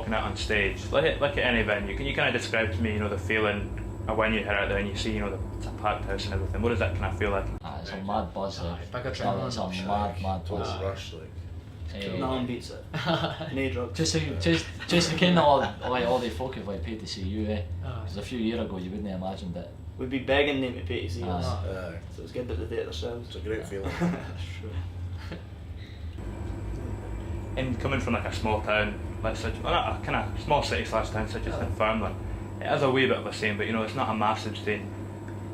walking out on stage, like at any venue, can you kind of describe to me, the feeling of when you head out there and you see, it's a packed house and everything? What does that kind of feel like? It's a mad buzz, like. Big It's adrenaline a rush, mad Total buzz. rush, like. Nothing beats it. No drugs. Just the kind of all the folk have like paid to see you, eh? Because a few years ago you wouldn't have imagined it. We'd be begging them to pay to see us. Aye. So it's good that they do it themselves. It's a great feeling. And coming from like a small town, like such, well, not a kind of small city / town such as Dunfermline, it has a wee bit of a scene, but it's not a massive scene.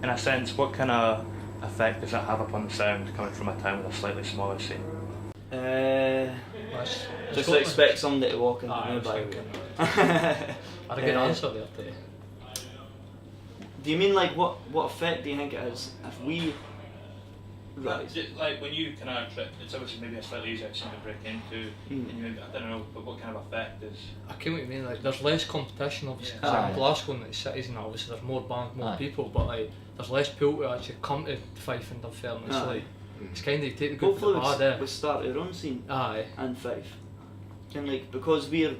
In a sense, what kind of effect does that have upon the sound coming from a town with a slightly smaller scene? Just expect somebody to walk into me by the way. I had a good answer there today. Do you mean like what effect do you think it is if we rise? Like when you kind of trip, it's obviously maybe a slightly easier scene to break into, and you maybe, I don't know, but what kind of effect is? I get what you mean, like there's less competition obviously, Yeah. in Glasgow and the cities and obviously there's more bands, more people, but like there's less pull to actually come to Fife and Dunfermline. It's like, it's kind of, you take the good with the Hopefully bad, we start our own scene Aye. and Fife. And like because we're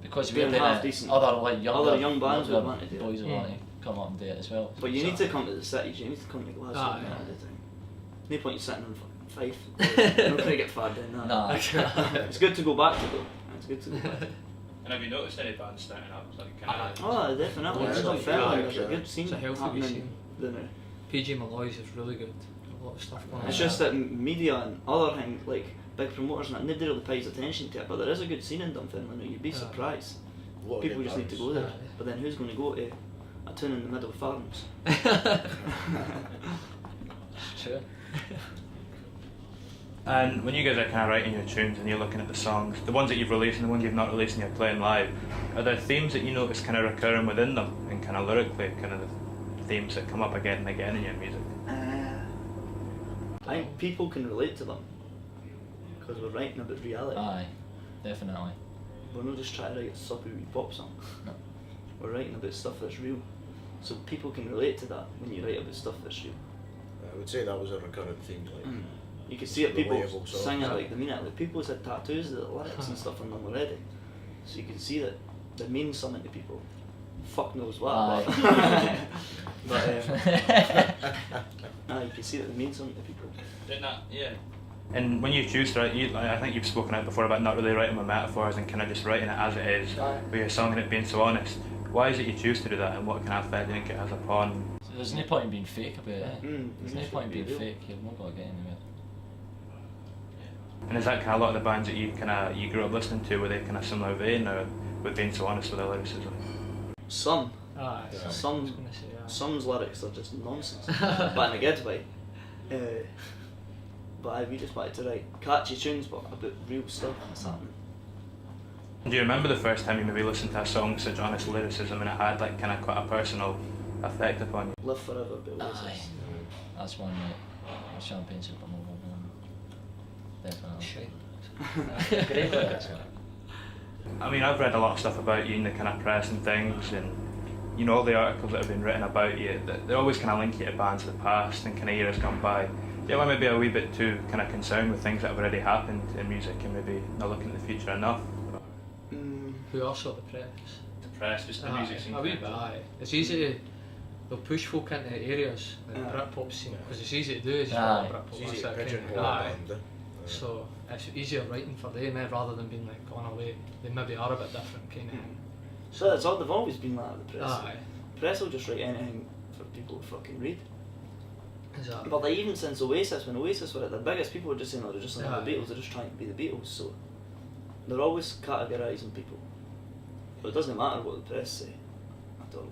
Doing half decent. other young bands would want to do it. boys would want to come up and do it as well. But you need to come to the cities, you need to come to Glasgow Aye. at the time. No point you sitting on fucking Fife. You're not going to get far doing that. Nah. It's good to go back to though. It's good to go back. And have you noticed any bands starting up? Like kind of, Oh, definitely. Yeah, It's it's not like- fair. yeah, There's a yeah. good scene It's a healthy happening scene. there. PG Malloy's is really good. A lot of stuff going on. It's just that media and other things, like big promoters and that, nobody really pays attention to it. But there is a good scene in Dunfermline. You'd be surprised. A lot of People good just need to bands. go there. Aye. But then who's going to go to a town in the middle of farms? Sure. And when you guys are kind of writing your tunes and you're looking at the songs, the ones that you've released and the ones you've not released and you're playing live, are there themes that you notice kind of recurring within them and kind of lyrically, kind of the themes that come up again and again in your music? I think people can relate to them because we're writing about reality. Aye, definitely. We're not just trying to write a soppy wee pop song. No. We're writing about stuff that's real. So people can relate to that when you write about stuff that's real. I would say that was a recurrent theme. Like, You can see it, people Relatable songs. sing it like they mean it. Like people had tattoos with the lyrics and stuff on them already. So you can see that they mean something to people. Fuck knows what. Aye. But you can see that they mean something to people. Yeah. And when you choose to write, I think you've spoken out before about not really writing with metaphors and kind of just writing it as it is, with your song and it being so honest. Why is it you choose to do that, and what kind of effect do you think it has upon? So there's no point in being fake about it. There's no it point in should being be real. fake. You're not going to get anywhere. And is that kind of a lot of the bands that you grew up listening to, were they kind of similar vein, or with being so honest with their lyricism? Some. Aye. Yeah. I was Some. gonna say, aye. Some's lyrics are just nonsense. But in a good way. But we just wanted to write catchy tunes but about real stuff that's happening. Do you remember the first time you maybe listened to a song with such honest lyricism and it had like kind of quite a personal effect upon you? Live Forever by Oasis. Aye. That's one, mate. Champagne Supernova one. Definitely. Shite. Great lyrics, man. I mean, I've read a lot of stuff about you in the kind of press and things, and all the articles that have been written about you, they always kind of link you to bands of the past and kind of years gone by. Yeah, well, maybe a wee bit too kind of concerned with things that have already happened in music and maybe not looking at the future enough. Who are sort of the press? The press, just the Aye, music scene. a wee bit, aye. It's easy to, they'll push folk into areas like the Britpop scene, because it's easy to do as you Aye. Britpop. it's easy that's to it, kind pigeonhole of- a aye. band. So it's easier writing for them rather than being like on a way. They maybe are a bit different kind of. So that's all, they've always been like that, the press. Aye. Press will just write anything for people to fucking read. Exactly. But like even since Oasis, when Oasis were at their biggest, people were just saying, oh, they're just like the Aye. Beatles, they're just trying to be the Beatles, so they're always categorising people. But it doesn't matter what the press say at all.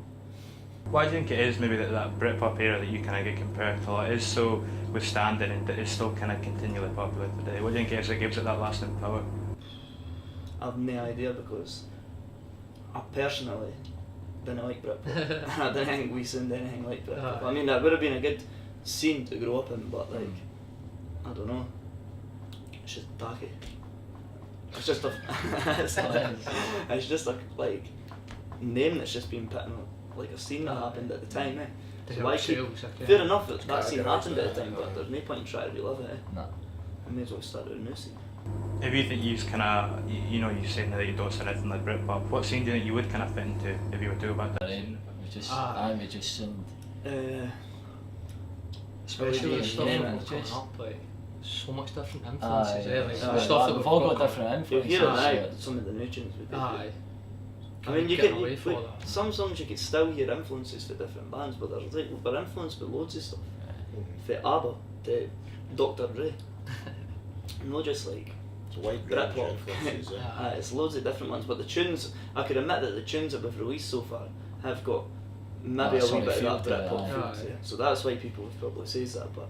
Why do you think it is maybe that Britpop era that you kind of get compared to is so withstanding and that is still kind of continually popular today? What do you think it is that gives it that lasting power? I've no idea because I personally didn't like Britpop. I didn't think we sounded anything like Britpop. I mean, that would have been a good scene to grow up in, but like, I don't know. It's just tacky. It's just a, it's just a like name that's just been put in like a scene that happened at the time. So why keep, fair enough that scene happened at the time, but there's no point in trying to relive it. No. I may as well start a new scene. If you think you kind of, you know, you saying that you don't sound anything like Britpop, what scene do you think you would kind of fit into if you were to go back to that scene? We just sound. Especially with stuff yeah, that just- coming up, like so much different influences. Like aye, stuff that we've we've all got got different You'll influences. hear it so now, it's- some of the new tunes would be Aye. I mean, you Getting can away from all that. some songs you could still hear influences for different bands, but there's like we're influenced by loads of stuff. For ABBA to Dr. Dre, not just like It's a wide range Britpop. of influences. It's loads of different ones, but the tunes I could admit that the tunes that we've released so far have got maybe a wee sort of bit of that feel to it, Britpop aye. feel Aye. to it. So that's why people have probably says that. But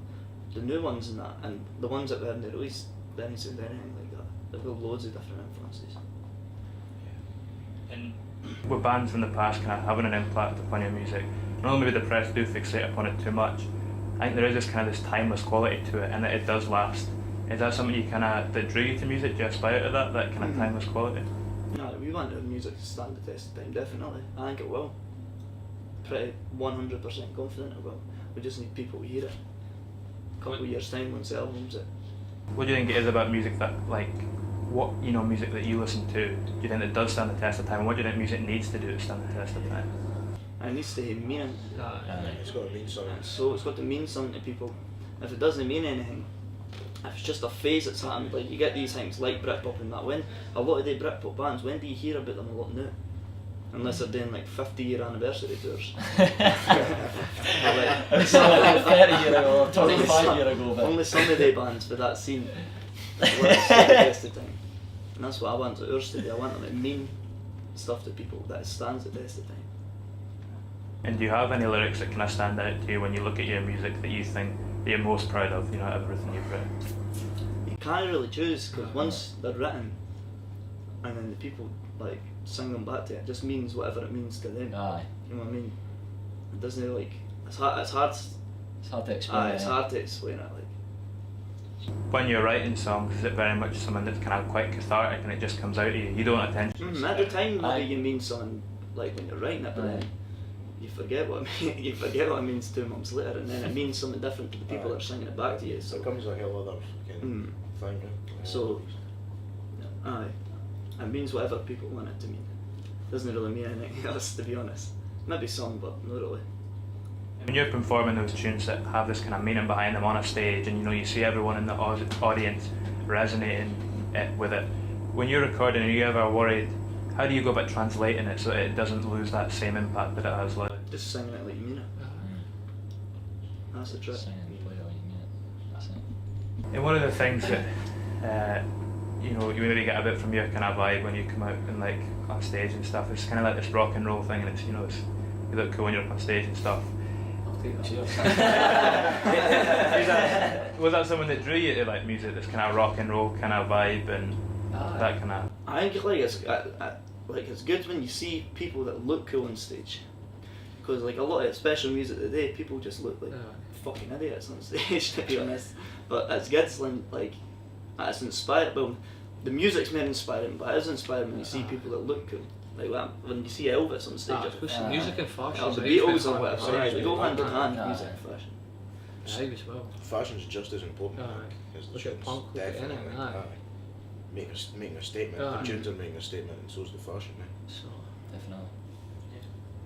the new ones and that, and the ones that we haven't released, they haven't said anything like that. They've got loads of different influences. And with bands in the past kind of having an impact upon your music, not only maybe the press do fixate upon it too much, I think there is this kind of this timeless quality to it, and that it does last. Is that something you kind of that drew you to music? Do you aspire to that kind of timeless quality? No, we want the music to stand the test of time, definitely. I think it will. Pretty 100% confident it will. We just need people to hear it. A couple of years' time once the album's it. What do you think it is about music that, like, what, you know, music that you listen to, do you think that does stand the test of time, and what do you think music needs to do to stand the test of time? And it needs to have meaning. Aye. It's got to mean something. So it's got to mean something to people. If it doesn't mean anything, if it's just a phase that's happened, like you get these things like Britpop and that, when a lot of the Britpop bands, when do you hear about them a lot now? Unless they're doing like 50-year anniversary tours. It's like 30 year ago, or 25 year ago, but Only some of the bands for that scene want to stand the test of time. And that's what I want ours to do. I want them to mean stuff to people that stands the test of time. And do you have any lyrics that kind of stand out to you when you look at your music that you think that you're most proud of, you know, everything you've written? You can't really choose, because once they're written and then the people like sing them back to you, it just means whatever it means to them. aye, You know what I mean? It doesn't like it's hard it's hard to explain. it's hard to explain it like. When you're writing songs, is it very much something that's kind of quite cathartic and it just comes out of you? You don't attention. At the time maybe Aye. you mean something like when you're writing it, but Aye. then you forget what you forget what it means 2 months later, and then it means something different to the people that are singing it back to you. So So it comes a hell of other fucking thing. So- aye, it means whatever people want it to mean. Doesn't really mean anything else, to be honest. Maybe some, but not really. When you're performing those tunes that have this kind of meaning behind them on a stage, and you know you see everyone in the audience resonating with it, when you're recording, are you ever worried? How do you go about translating it so that it doesn't lose that same impact that it has live? Just singing it like you mean it. That's the trick. Sing and play all you mean it. That's it. And one of the things that you know you maybe get a bit from your kind of vibe when you come out and like on stage and stuff, it's kind of like this rock and roll thing, and it's, you know, it's, you look cool when you're up on stage and stuff. I'll take that. Cheers. Was that someone that drew you to like music, this kind of rock and roll kind of vibe and that kind of? I think like it's good when you see people that look cool on stage, because like a lot of special music today, people just look like fucking idiots on stage, to be honest. But it's good when like it's inspired. Well, the music's more inspiring, but it is inspiring when you see people that look cool. Like when you see Elvis on stage, Especially music and fashion. or the right? Beatles or whatever, Aye. they go hand in hand, Aye. music and fashion. Aye, as well. Fashion's just as important. Aye. As the Look at tunes, punk, look at definitely. anything, aye. Making a statement. Aye. The tunes are making a statement, and so's the fashion. So, Definitely.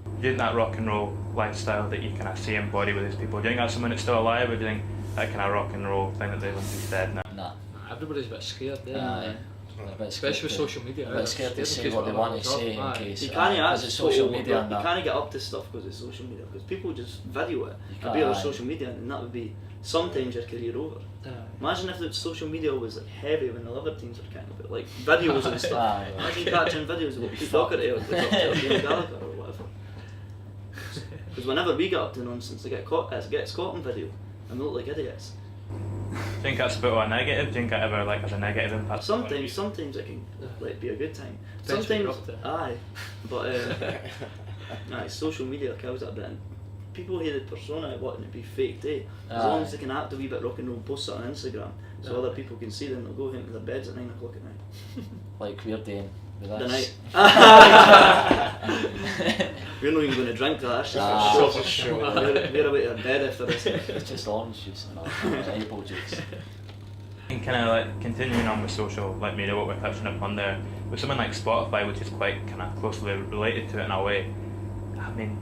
Do you think that rock and roll lifestyle that you kind of see embodied with these people, do you think that's someone that's still alive, or do you think that kind of rock and roll thing that they've been dead now? Nah. everybody's a bit scared there. Aye. They're a bit scared Especially with to- social media. a bit scared to say what they want to say in case. You can't because it's social media and you that. can't get up to stuff because it's social media, because people just video it. You It'd be on can't. social media, and that would be sometimes your career over. Aye. Imagine if the social media was like heavy when the Libertines were kind of like videos and stuff. Aye. Imagine catching videos of Pete Doherty or Liam Gallagher or whatever. Because whenever we get up to nonsense, it gets caught on video, and we look like idiots. Do you think that's a bit of a negative? Do you think that ever like has a negative impact? on you? Sometimes it can like be a good time. Depends when you're Sometimes, up aye, but aye, social media kills it a bit. And people hear the persona wanting to be fake, eh? As long as they can act a wee bit rock and roll, post it on Instagram, so other people can see them. They'll go home to their beds at 9 o'clock at night. Like we're doing with The us. night. We're not even going to drink that. That's Nah. just for sure. We're away to bed after this. It's just orange juice and apple juice. And kind of like continuing on with social like media, what we're touching upon there, with something like Spotify, which is quite kind of closely related to it in a way. I mean,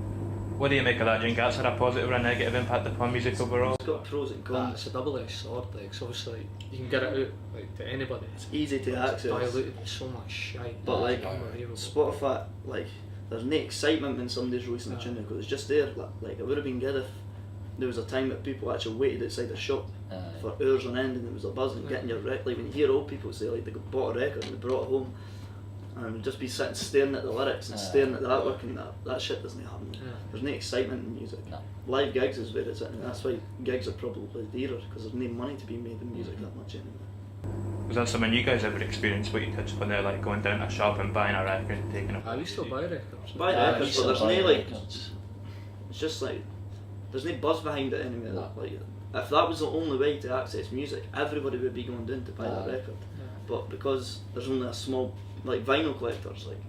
what do you make of that? Do you think that's had a positive or a negative impact upon music overall? It's got pros and cons. It's a double-edged sword. Like, so obviously, like, you can get it out like to anybody. It's easy to access. Diluted with so much shite. But like unbelievable. Spotify, like there's no excitement when somebody's releasing a tune because it's just there. Like it would have been good if there was a time that people actually waited outside a shop for hours on end and there was a buzz and getting your record. Like when you hear old people say like they bought a record and they brought it home and would just be sitting staring at the lyrics and staring at the artwork and that shit doesn't happen. There's no excitement in music. No. Live gigs is where it's at, and that's why gigs are probably dearer because there's no money to be made in music that much anymore. Was that something you guys ever experienced, what you touched upon there, like going down to a shop and buying a record and taking it? I used to buy records. Buy Yeah, records, we but there's still no buy like. records. It's just like there's no buzz behind it anymore. Like if that was the only way to access music, everybody would be going down to buy that record. But because there's only a small like vinyl collectors, like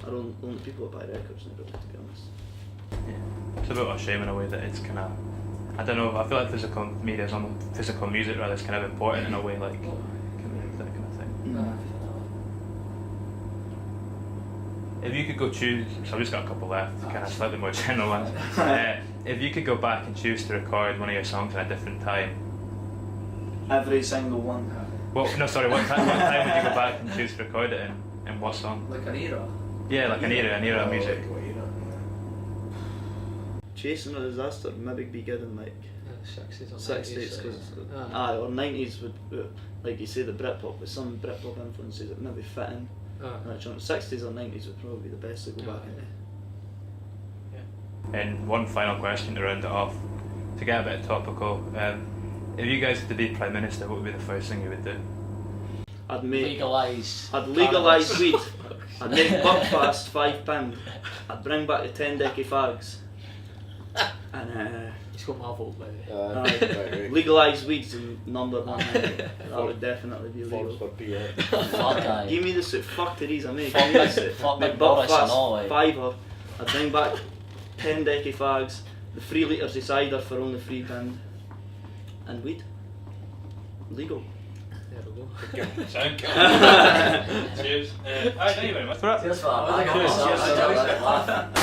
are only people that buy records now, to be honest. Yeah. It's a bit of a shame in a way that it's kind of, I don't know, I feel like physical media is on physical music rather, it's kind of important in a way, like that kind of thing. If you could go choose, so I've just got a couple left, kind of slightly more general ones. If you could go back and choose to record one of your songs at a different time, Every single one. well, no, sorry, what time would you go back and choose to record it in, and what song? Like an era. Yeah, like an era of music. Chasing a Disaster maybe be good in like 60s or 60s, 90s. or 90s would, like you say, the Britpop with some Britpop influences that maybe fit in. 60s or 90s would probably be the best to go back into. And one final question to round it off, to get a bit topical. If you guys had to be Prime Minister, what would be the first thing you would do? I'd Legalise weed. I'd make Buckfast £5. I'd bring back the 10 decky fags. And He's got my vote, by the way. legalise weed's the number one. That would definitely be legal. For PR. Fuck aye. Give me the suit. Fuck Theresa May. Fuck Give me the suit. fuck Make Boris and all, Buckfast like. £5. I'd bring back 10 decky fags, the 3 litres of cider for only £3, and weed. Legal. There we go. Sound Cheers. Thank you very much for that. Cheers for that. Cheers. Cheers.